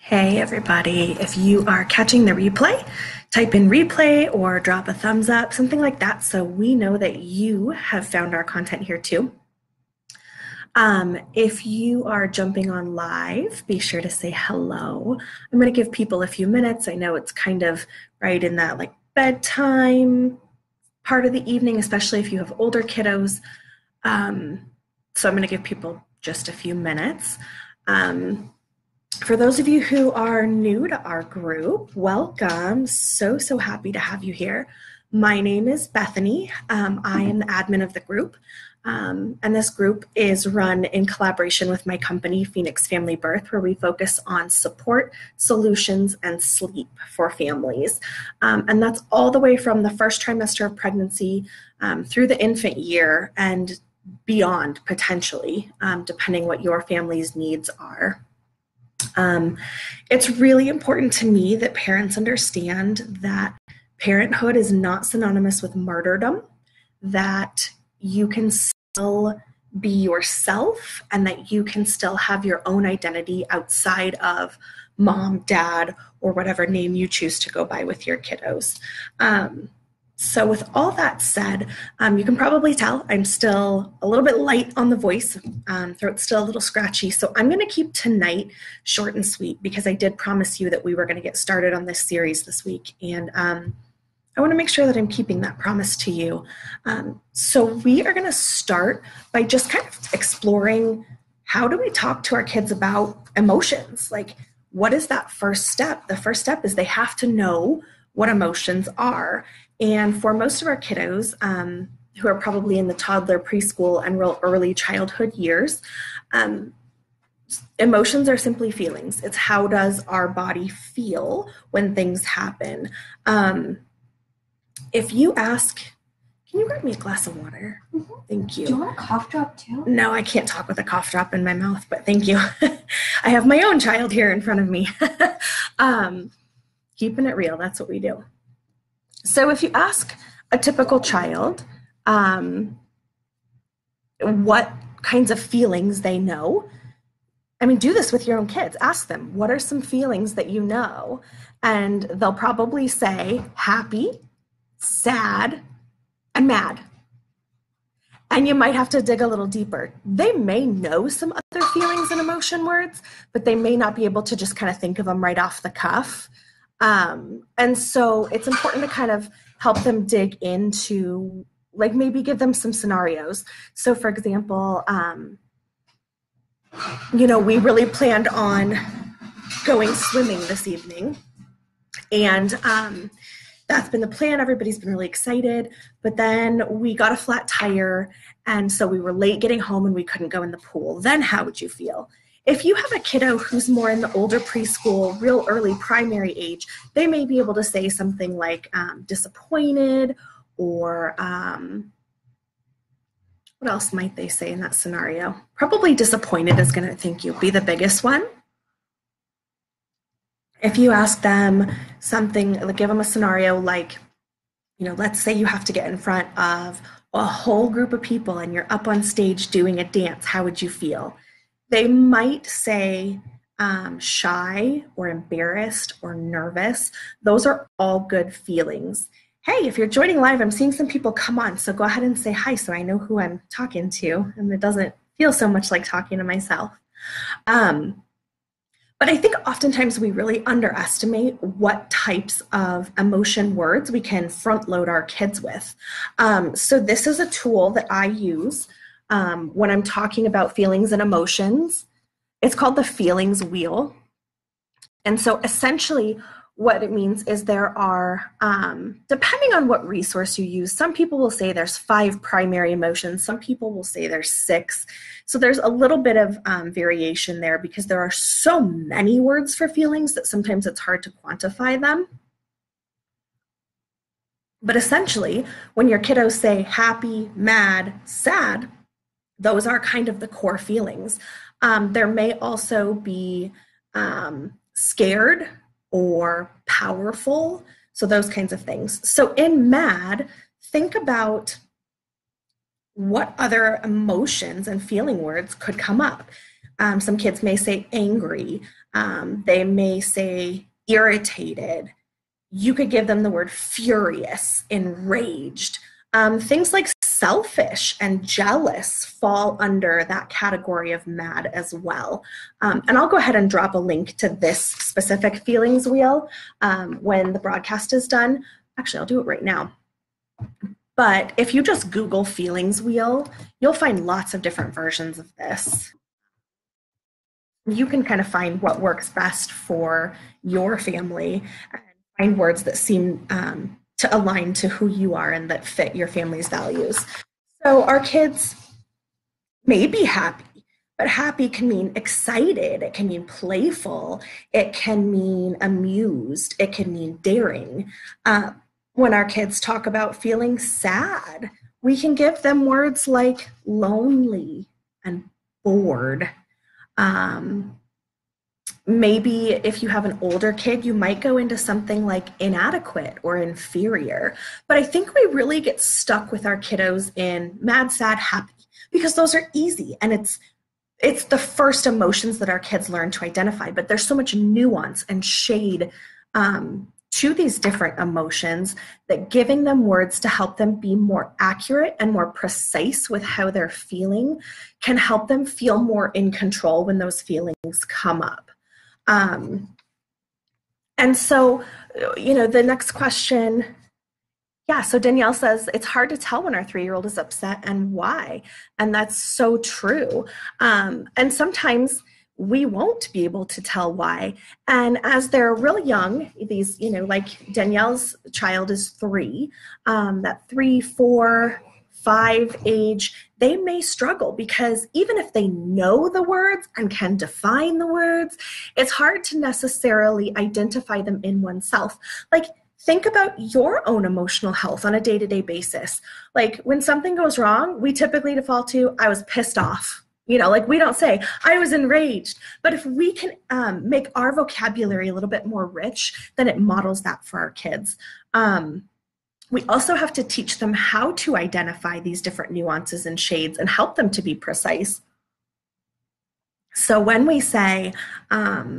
Hey everybody, if you are catching the replay, type in replay or drop a thumbs up, something like that, so we know that you have found our content here too. If you are jumping on live, be sure to say hello. I'm going to give people a few minutes. I know it's kind of right in that like bedtime part of the evening, especially if you have older kiddos. So I'm going to give people just a few minutes. For those of you who are new to our group, welcome. So happy to have you here. My name is Bethany. I am the admin of the group. And this group is run in collaboration with my company, Phoenix Family Birth, where we focus on support, solutions, and sleep for families. And that's all the way from the first trimester of pregnancy through the infant year and beyond, potentially, depending what your family's needs are. It's really important to me that parents understand that parenthood is not synonymous with martyrdom, that you can still be yourself and that you can still have your own identity outside of mom, dad, or whatever name you choose to go by with your kiddos. So with all that said, you can probably tell I'm still a little bit light on the voice, throat's still a little scratchy. So I'm going to keep tonight short and sweet because I did promise you that we were going to get started on this series this week. And I want to make sure that I'm keeping that promise to you. So we are going to start by just kind of exploring how do we talk to our kids about emotions? Like, what is that first step? The first step is they have to know what emotions are. And for most of our kiddos who are probably in the toddler, preschool, and real early childhood years, emotions are simply feelings. It's how does our body feel when things happen. If you ask, can you grab me a glass of water? Mm-hmm. Thank you. Do you want a cough drop too? No, I can't talk with a cough drop in my mouth, but thank you. I have my own child here in front of me. Keeping it real, that's what we do. So if you ask a typical child what kinds of feelings they know, I mean, do this with your own kids. Ask them, what are some feelings that you know? And they'll probably say happy, sad, and mad. And you might have to dig a little deeper. They may know some other feelings and emotion words, but they may not be able to just kind of think of them right off the cuff. And so it's important to kind of help them dig into, like, maybe give them some scenarios. So for example, we really planned on going swimming this evening, and that's been the plan. Everybody's been really excited, but then we got a flat tire, and so we were late getting home and we couldn't go in the pool. Then how would you feel? If you have a kiddo who's more in the older preschool, real early primary age, they may be able to say something like disappointed, or what else might they say in that scenario? Probably disappointed is going to be the biggest one. If you ask them something, give them a scenario like, let's say you have to get in front of a whole group of people and you're up on stage doing a dance, how would you feel? They might say shy or embarrassed or nervous. Those are all good feelings. Hey, if you're joining live, I'm seeing some people come on, so go ahead and say hi so I know who I'm talking to, and it doesn't feel so much like talking to myself. But I think oftentimes we really underestimate what types of emotion words we can front load our kids with. So this is a tool that I use when I'm talking about feelings and emotions. It's called the feelings wheel. And so essentially what it means is there are, depending on what resource you use, some people will say there's 5 primary emotions. Some people will say there's 6. So there's a little bit of variation there because there are so many words for feelings that sometimes it's hard to quantify them. But essentially, when your kiddos say happy, mad, sad, those are kind of the core feelings. There may also be scared or powerful, so those kinds of things. So in mad, think about what other emotions and feeling words could come up. Some kids may say angry. They may say irritated. You could give them the word furious, enraged. Things like selfish and jealous fall under that category of mad as well. And I'll go ahead and drop a link to this specific feelings wheel when the broadcast is done. Actually, I'll do it right now. But if you just Google feelings wheel, you'll find lots of different versions of this. You can kind of find what works best for your family and find words that seem to align to who you are and that fit your family's values. So our kids may be happy, but happy can mean excited, it can mean playful, it can mean amused, it can mean daring. When our kids talk about feeling sad, we can give them words like lonely and bored. Maybe if you have an older kid, you might go into something like inadequate or inferior. But I think we really get stuck with our kiddos in mad, sad, happy, because those are easy and it's the first emotions that our kids learn to identify. But there's so much nuance and shade to these different emotions that giving them words to help them be more accurate and more precise with how they're feeling can help them feel more in control when those feelings come up. And so, the next question, so Danielle says, it's hard to tell when our 3-year-old is upset and why. And that's so true. And sometimes we won't be able to tell why. And as they're really young, these, like Danielle's child is 3, that 3, 4, 5 age, they may struggle because even if they know the words and can define the words, it's hard to necessarily identify them in oneself. Like, think about your own emotional health on a day-to-day basis. Like, when something goes wrong, we typically default to, I was pissed off. We don't say, I was enraged. But if we can make our vocabulary a little bit more rich, then it models that for our kids. We also have to teach them how to identify these different nuances and shades and help them to be precise. So when we say, I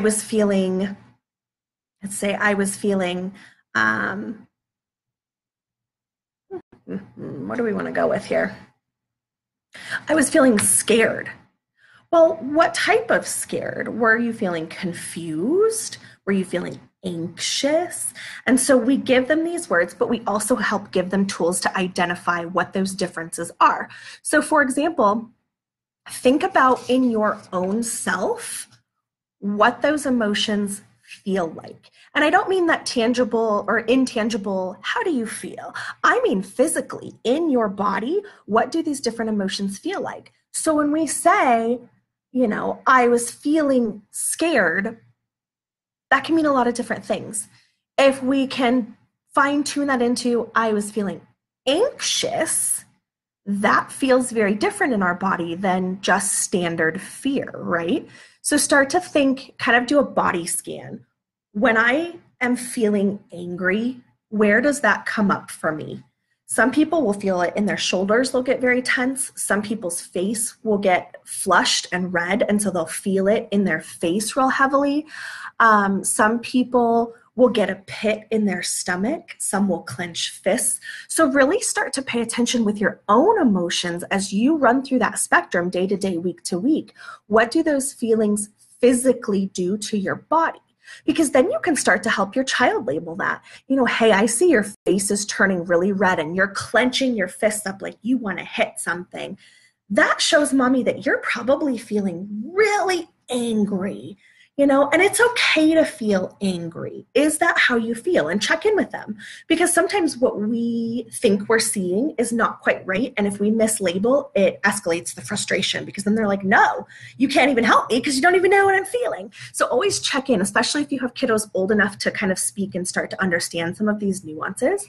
was feeling, let's say I was feeling, what do we want to go with here? I was feeling scared. Well, what type of scared? Were you feeling confused? Were you feeling anxious? And so we give them these words, but we also help give them tools to identify what those differences are. So for example, think about in your own self what those emotions feel like. And I don't mean that tangible or intangible, how do you feel? I mean physically, in your body, what do these different emotions feel like? So when we say, I was feeling scared, that can mean a lot of different things. If we can fine tune that into, I was feeling anxious, that feels very different in our body than just standard fear, right? So start to think, kind of do a body scan. When I am feeling angry, where does that come up for me? Some people will feel it in their shoulders, they'll get very tense. Some people's face will get flushed and red, and so they'll feel it in their face real heavily. Some people will get a pit in their stomach. Some will clench fists. So really start to pay attention with your own emotions as you run through that spectrum day to day, week to week. What do those feelings physically do to your body? Because then you can start to help your child label that. Hey, I see your face is turning really red and you're clenching your fists up like you want to hit something. That shows mommy that you're probably feeling really angry. And it's okay to feel angry. Is that how you feel? And check in with them, because sometimes what we think we're seeing is not quite right. And if we mislabel, it escalates the frustration, because then they're like, no, you can't even help me because you don't even know what I'm feeling. So always check in, especially if you have kiddos old enough to kind of speak and start to understand some of these nuances.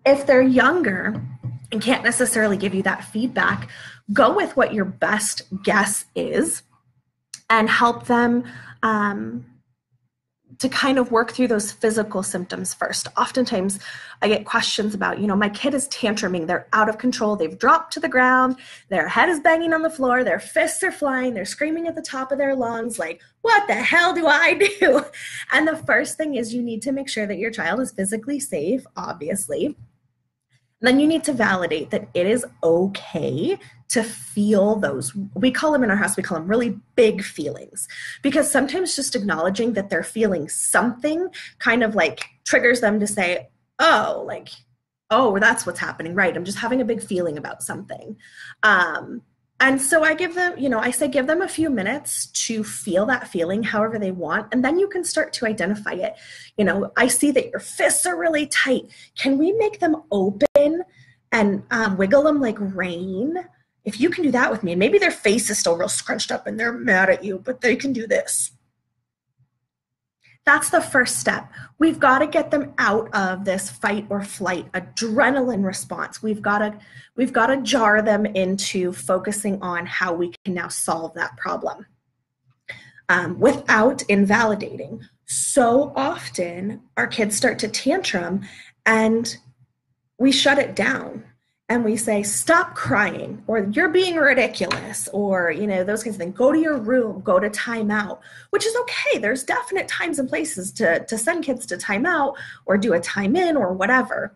If they're younger and can't necessarily give you that feedback, go with what your best guess is and help them to kind of work through those physical symptoms first. Oftentimes I get questions about, my kid is tantruming, they're out of control, they've dropped to the ground, their head is banging on the floor, their fists are flying, they're screaming at the top of their lungs, like, what the hell do I do? And the first thing is you need to make sure that your child is physically safe, obviously. Then you need to validate that it is okay to feel those, we call them in our house, we call them really big feelings, because sometimes just acknowledging that they're feeling something kind of like triggers them to say, oh, that's what's happening, right? I'm just having a big feeling about something. And so I give them, I say, give them a few minutes to feel that feeling however they want. And then you can start to identify it. I see that your fists are really tight. Can we make them open and wiggle them like rain? If you can do that with me, and maybe their face is still real scrunched up and they're mad at you, but they can do this. That's the first step. We've got to get them out of this fight or flight adrenaline response. We've got to jar them into focusing on how we can now solve that problem without invalidating. So often our kids start to tantrum and we shut it down. And we say, stop crying, or you're being ridiculous, or, those kinds of things. Go to your room, go to timeout, which is okay. There's definite times and places to send kids to timeout or do a time in or whatever.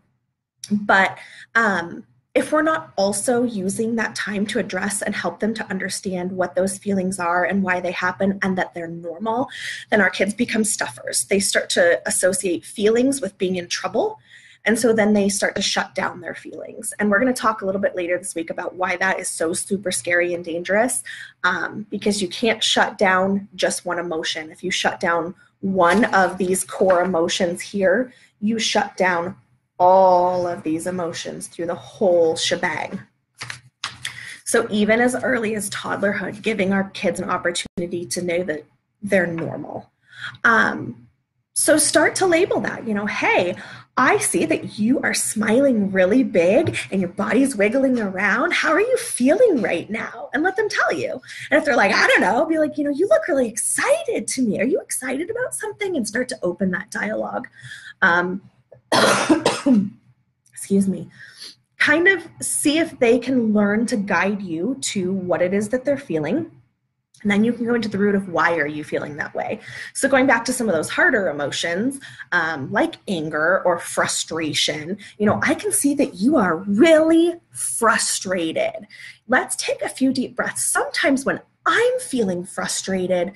But if we're not also using that time to address and help them to understand what those feelings are and why they happen and that they're normal, then our kids become stuffers. They start to associate feelings with being in trouble. And so then they start to shut down their feelings. And we're going to talk a little bit later this week about why that is so super scary and dangerous, because you can't shut down just one emotion. If you shut down one of these core emotions here, you shut down all of these emotions through the whole shebang. So even as early as toddlerhood, giving our kids an opportunity to know that they're normal. So start to label that, hey, I see that you are smiling really big and your body's wiggling around. How are you feeling right now? And let them tell you. And if they're like, I don't know, be like, you look really excited to me. Are you excited about something? And start to open that dialogue. Excuse me. Kind of see if they can learn to guide you to what it is that they're feeling. And then you can go into the root of why are you feeling that way. So going back to some of those harder emotions, like anger or frustration, I can see that you are really frustrated. Let's take a few deep breaths. Sometimes when I'm feeling frustrated,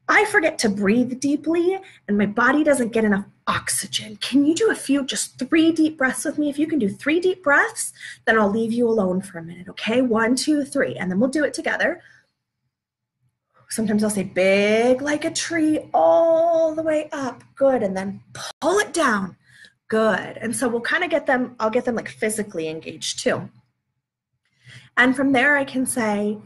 I forget to breathe deeply and my body doesn't get enough oxygen. Can you do just 3 deep breaths with me? If you can do 3 deep breaths, then I'll leave you alone for a minute, okay? 1, 2, 3, and then we'll do it together. Sometimes I'll say big like a tree all the way up. Good. And then pull it down. Good. And so we'll kind of I'll get them like physically engaged too. And from there I can say,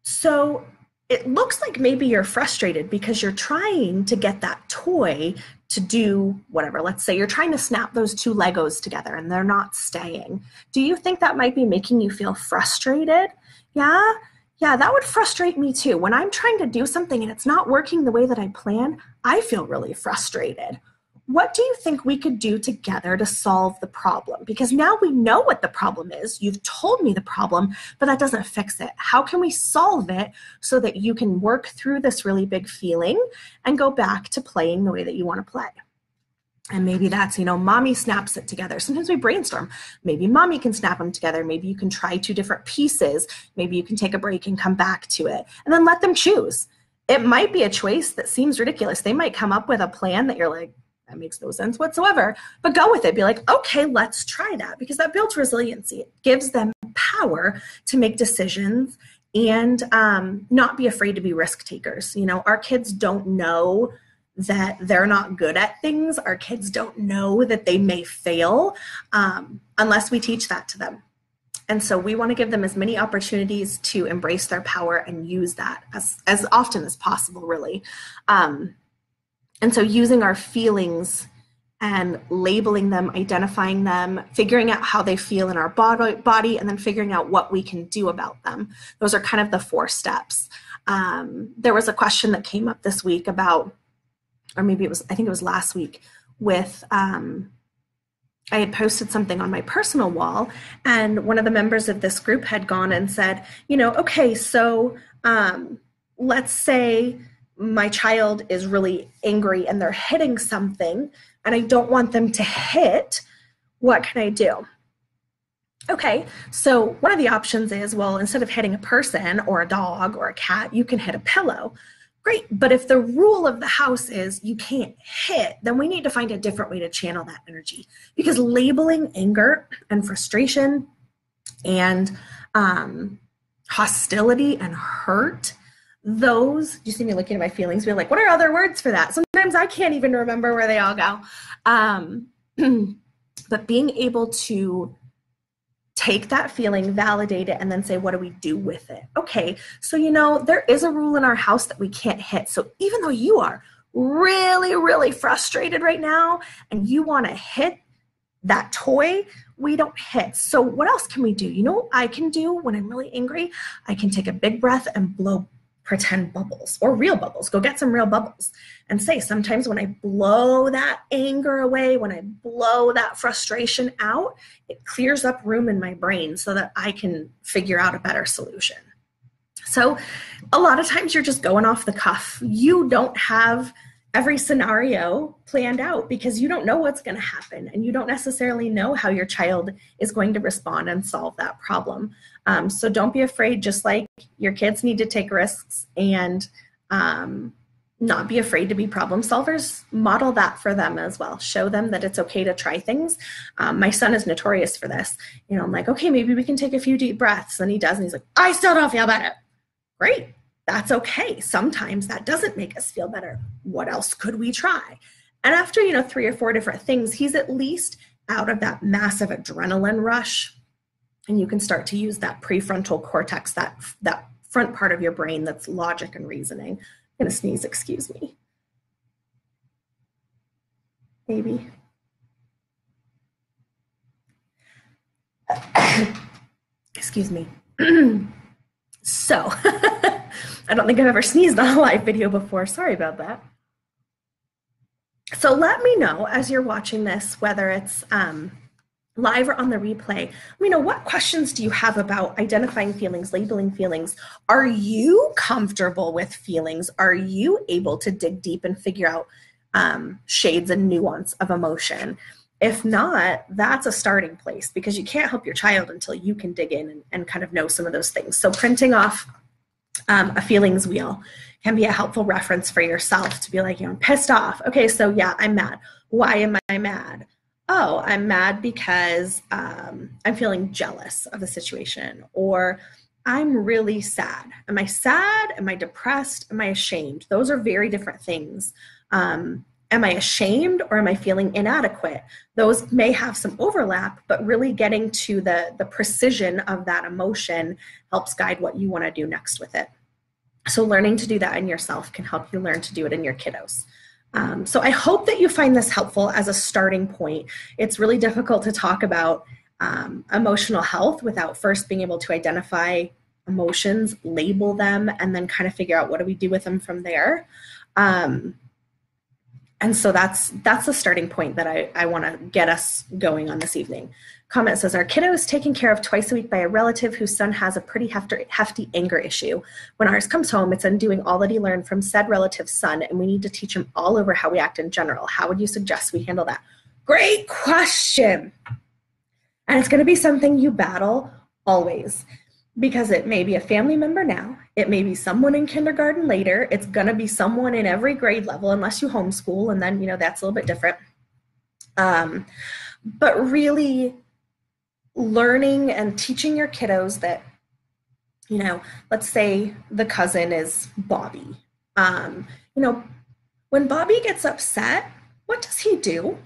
so it looks like maybe you're frustrated because you're trying to get that toy to do whatever. Let's say you're trying to snap those 2 Legos together and they're not staying. Do you think that might be making you feel frustrated? Yeah. Yeah, that would frustrate me too. When I'm trying to do something and it's not working the way that I plan, I feel really frustrated. What do you think we could do together to solve the problem? Because now we know what the problem is. You've told me the problem, but that doesn't fix it. How can we solve it so that you can work through this really big feeling and go back to playing the way that you want to play? And maybe that's, mommy snaps it together. Sometimes we brainstorm. Maybe mommy can snap them together. Maybe you can try 2 different pieces. Maybe you can take a break and come back to it. And then let them choose. It might be a choice that seems ridiculous. They might come up with a plan that you're like, that makes no sense whatsoever. But go with it. Be like, okay, let's try that. Because that builds resiliency. It gives them power to make decisions and not be afraid to be risk takers. Our kids don't know that they're not good at things. Our kids don't know that they may fail unless we teach that to them. And so we want to give them as many opportunities to embrace their power and use that as often as possible, really. And so using our feelings and labeling them, identifying them, figuring out how they feel in our body, and then figuring out what we can do about them. Those are kind of the 4 steps. There was a question that came up this week about or maybe I think it was last week with, I had posted something on my personal wall, and one of the members of this group had gone and said, okay, so let's say my child is really angry and they're hitting something and I don't want them to hit. What can I do? Okay, so one of the options is, well, instead of hitting a person or a dog or a cat, you can hit a pillow. Great, but if the rule of the house is you can't hit, then we need to find a different way to channel that energy, because labeling anger and frustration and hostility and hurt, those, you see me looking at my feelings, being like, what are other words for that? Sometimes I can't even remember where they all go. But being able to take that feeling, validate it, and then say, what do we do with it? Okay, so there is a rule in our house that we can't hit. So even though you are really, really frustrated right now and you want to hit that toy, we don't hit. So what else can we do? You know what I can do when I'm really angry? I can take a big breath and blow pretend bubbles or real bubbles. Go get some real bubbles and say, sometimes when I blow that anger away, when I blow that frustration out, it clears up room in my brain so that I can figure out a better solution. So a lot of times you're just going off the cuff. You don't have every scenario planned out because you don't know what's going to happen, and you don't necessarily know how your child is going to respond and solve that problem. So don't be afraid. Just like your kids need to take risks and not be afraid to be problem solvers, model that for them as well. Show them that it's okay to try things. My son is notorious for this. I'm like, okay, maybe we can take a few deep breaths. And he does. And he's like, I still don't feel better. Great. That's okay. Sometimes that doesn't make us feel better. What else could we try? And after, 3 or 4 different things, he's at least out of that massive adrenaline rush. And you can start to use that prefrontal cortex, that front part of your brain that's logic and reasoning. I'm going to sneeze, excuse me. Maybe. Excuse me. So, I don't think I've ever sneezed on a live video before. Sorry about that. So let me know as you're watching this, whether it's live or on the replay, what questions do you have about identifying feelings, labeling feelings? Are you comfortable with feelings? Are you able to dig deep and figure out shades and nuance of emotion? If not, that's a starting place, because you can't help your child until you can dig in and kind of know some of those things. So printing off a feelings wheel can be a helpful reference for yourself to be like, I'm pissed off. Okay, so yeah, I'm mad. Why am I mad? Oh, I'm mad because I'm feeling jealous of the situation, or I'm really sad. Am I sad? Am I depressed? Am I ashamed? Those are very different things. Am I ashamed, or am I feeling inadequate? Those may have some overlap, but really getting to the precision of that emotion helps guide what you want to do next with it. So learning to do that in yourself can help you learn to do it in your kiddos. So I hope that you find this helpful as a starting point. It's really difficult to talk about emotional health without first being able to identify emotions, label them, and then kind of figure out what do we do with them from there. And so that's the starting point that I want to get us going on this evening. Comment says, our kiddo is taken care of twice a week by a relative whose son has a pretty hefty anger issue. When ours comes home, it's undoing all that he learned from said relative's son, and we need to teach him all over how we act in general. How would you suggest we handle that? Great question. And it's going to be something you battle always, because it may be a family member now. It may be someone in kindergarten later. It's going to be someone in every grade level, unless you homeschool, and then, that's a little bit different. But really learning and teaching your kiddos that, let's say the cousin is Bobby. When Bobby gets upset, what does he do?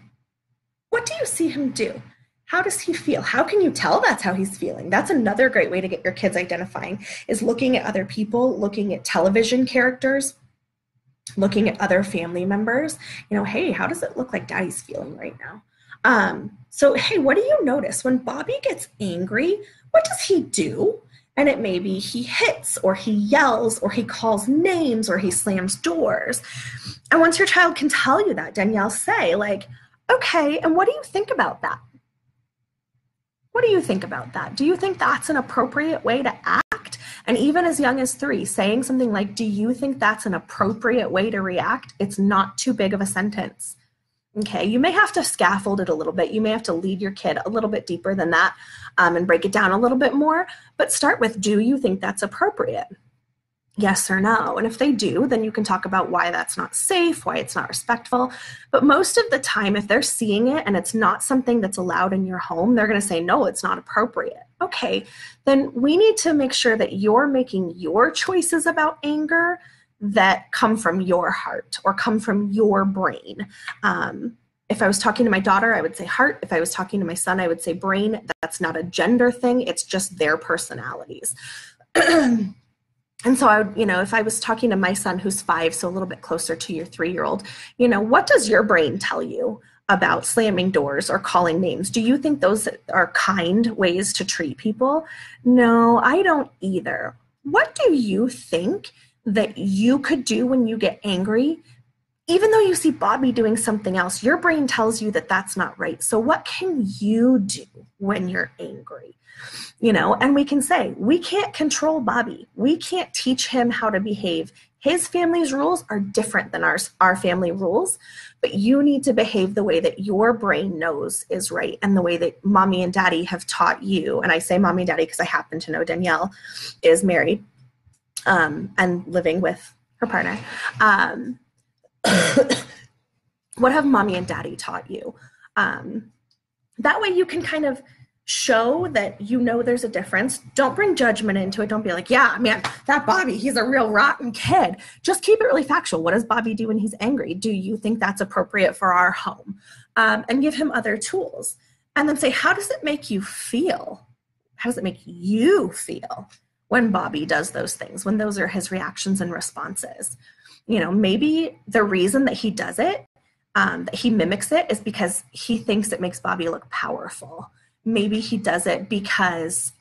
What do you see him do? How does he feel? How can you tell that's how he's feeling? That's another great way to get your kids identifying, is looking at other people, looking at television characters, looking at other family members. Hey, how does it look like Daddy's feeling right now? So, hey, what do you notice when Bobby gets angry? What does he do? And it may be he hits, or he yells, or he calls names, or he slams doors. And once your child can tell you that, Danielle, say like, okay, and what do you think about that? What do you think about that? Do you think that's an appropriate way to act? And even as young as 3, saying something like, do you think that's an appropriate way to react? It's not too big of a sentence. Okay, you may have to scaffold it a little bit. You may have to lead your kid a little bit deeper than that and break it down a little bit more. But start with, do you think that's appropriate? Yes or no. And if they do, then you can talk about why that's not safe, why it's not respectful. But most of the time, if they're seeing it and it's not something that's allowed in your home, they're going to say, no, it's not appropriate. Okay, then we need to make sure that you're making your choices about anger that come from your heart or come from your brain. If I was talking to my daughter, I would say heart. If I was talking to my son, I would say brain. That's not a gender thing. It's just their personalities. And so I would, if I was talking to my son who's 5, so a little bit closer to your 3-year-old, what does your brain tell you about slamming doors or calling names? Do you think those are kind ways to treat people? No, I don't either. What do you think that you could do when you get angry? Even though you see Bobby doing something else, your brain tells you that that's not right. So what can you do when you're angry? And we can say, we can't control Bobby. We can't teach him how to behave. His family's rules are different than our family rules, but you need to behave the way that your brain knows is right and the way that mommy and daddy have taught you. And I say mommy and daddy because I happen to know Danielle is married and living with her partner. What have mommy and daddy taught you? That way you can kind of show that there's a difference. Don't bring judgment into it. Don't be like, yeah, man, that Bobby, he's a real rotten kid. Just keep it really factual. What does Bobby do when he's angry? Do you think that's appropriate for our home? And give him other tools. And then say, how does it make you feel? How does it make you feel when Bobby does those things, when those are his reactions and responses? Maybe the reason that he does it, that he mimics it, is because he thinks it makes Bobby look powerful. Maybe he does it because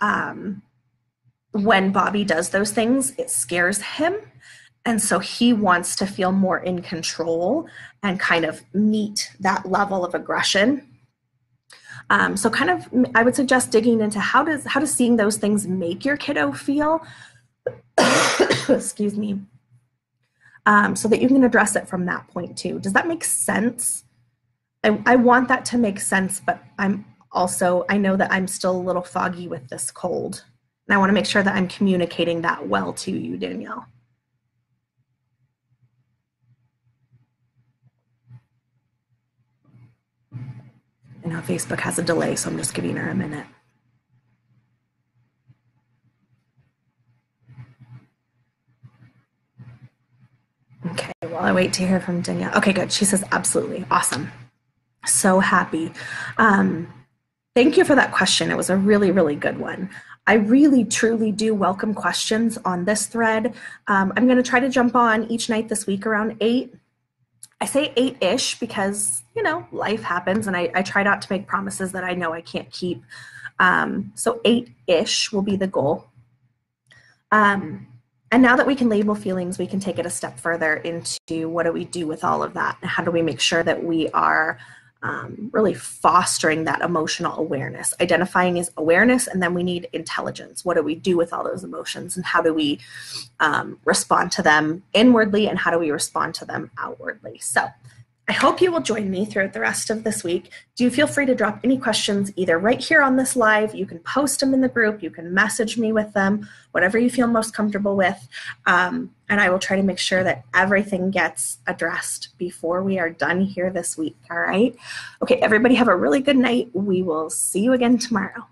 when Bobby does those things, it scares him. And so he wants to feel more in control and kind of meet that level of aggression. So kind of, I would suggest digging into how does seeing those things make your kiddo feel? Excuse me. So that you can address it from that point too. Does that make sense? I want that to make sense, but I know that I'm still a little foggy with this cold. And I want to make sure that I'm communicating that well to you, Danielle. I know Facebook has a delay, so I'm just giving her a minute. Okay, well, I wait to hear from Danielle. Okay, good. She says, absolutely. Awesome. So happy. Thank you for that question. It was a really, really good one. I really, truly do welcome questions on this thread. I'm going to try to jump on each night this week around 8. I say 8-ish because, life happens, and I try not to make promises that I know I can't keep. So 8-ish will be the goal. And now that we can label feelings, we can take it a step further into what do we do with all of that? And how do we make sure that we are really fostering that emotional awareness? Identifying is awareness, and then we need intelligence. What do we do with all those emotions, and how do we respond to them inwardly, and how do we respond to them outwardly? So I hope you will join me throughout the rest of this week. Do feel free to drop any questions either right here on this live. You can post them in the group. You can message me with them, whatever you feel most comfortable with. And I will try to make sure that everything gets addressed before we are done here this week. All right. Okay, everybody have a really good night. We will see you again tomorrow.